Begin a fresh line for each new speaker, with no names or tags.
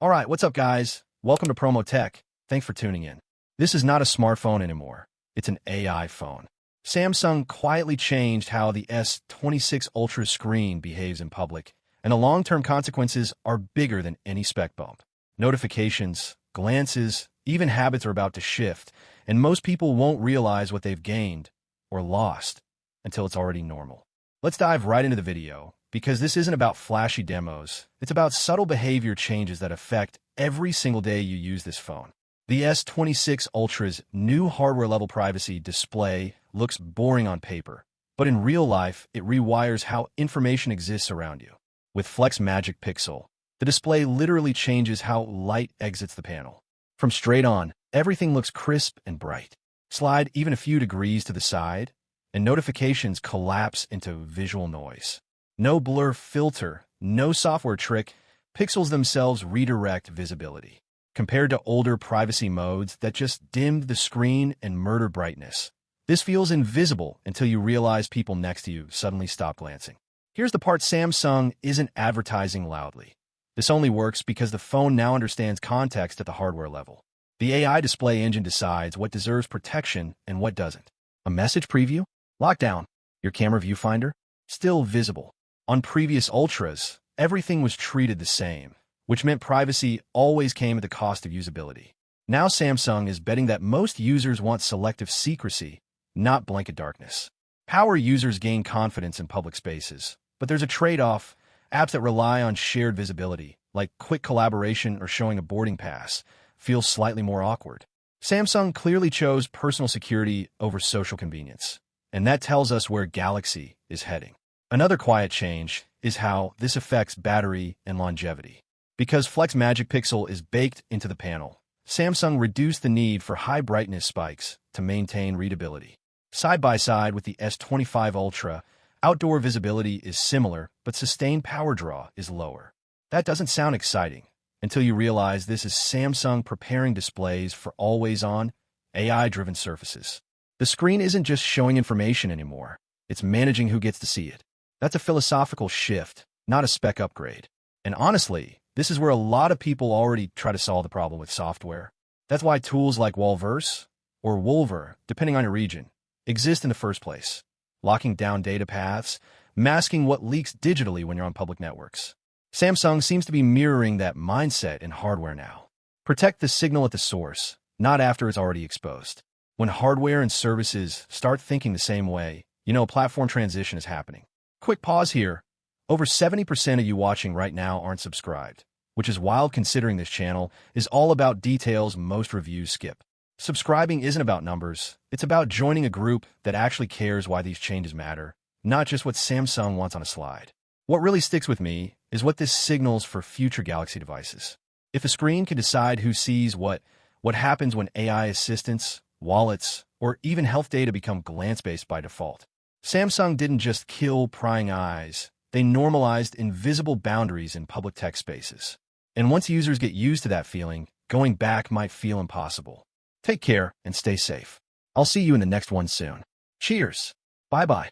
All right, what's up, guys? Welcome to Promotech. Thanks for tuning in. This is not a smartphone anymore. It's an AI phone. Samsung quietly changed how the S26 Ultra screen behaves in public, and the long-term consequences are bigger than any spec bump. Notifications, glances, even habits are about to shift, and most people won't realize what they've gained or lost until it's already normal. Let's dive right into the video, because this isn't about flashy demos. It's about subtle behavior changes that affect every single day you use this phone. The S26 Ultra's new hardware-level privacy display looks boring on paper, but in real life, it rewires how information exists around you. With Flex Magic Pixel, the display literally changes how light exits the panel. From straight on, everything looks crisp and bright. Slide even a few degrees to the side, and notifications collapse into visual noise. No blur filter, no software trick, pixels themselves redirect visibility. Compared to older privacy modes that just dimmed the screen and murder brightness, this feels invisible until you realize people next to you suddenly stop glancing. Here's the part Samsung isn't advertising loudly. This only works because the phone now understands context at the hardware level. The AI display engine decides what deserves protection and what doesn't. A message preview? Lockdown. Your camera viewfinder? Still visible. On previous Ultras, everything was treated the same, which meant privacy always came at the cost of usability. Now Samsung is betting that most users want selective secrecy, not blanket darkness. Power users gain confidence in public spaces, but there's a trade-off. Apps that rely on shared visibility, like quick collaboration or showing a boarding pass, feel slightly more awkward. Samsung clearly chose personal security over social convenience, and that tells us where Galaxy is heading. Another quiet change is how this affects battery and longevity. Because Flex Magic Pixel is baked into the panel, Samsung reduced the need for high brightness spikes to maintain readability. Side by side with the S25 Ultra, outdoor visibility is similar, but sustained power draw is lower. That doesn't sound exciting until you realize this is Samsung preparing displays for always-on, AI-driven surfaces. The screen isn't just showing information anymore. It's managing who gets to see it. That's a philosophical shift, not a spec upgrade. And honestly, this is where a lot of people already try to solve the problem with software. That's why tools like Walverse or Wolver, depending on your region, exist in the first place, locking down data paths, masking what leaks digitally when you're on public networks. Samsung seems to be mirroring that mindset in hardware now. Protect the signal at the source, not after it's already exposed. When hardware and services start thinking the same way, you know a platform transition is happening. Quick pause here. Over 70% of you watching right now aren't subscribed, which is wild considering this channel is all about details most reviews skip. Subscribing isn't about numbers. It's about joining a group that actually cares why these changes matter, not just what Samsung wants on a slide. What really sticks with me is what this signals for future Galaxy devices. If a screen can decide who sees what happens when AI assistants, wallets, or even health data become glance-based by default. Samsung didn't just kill prying eyes, they normalized invisible boundaries in public tech spaces. And once users get used to that feeling, going back might feel impossible. Take care and stay safe. I'll see you in the next one soon. Cheers. Bye-bye.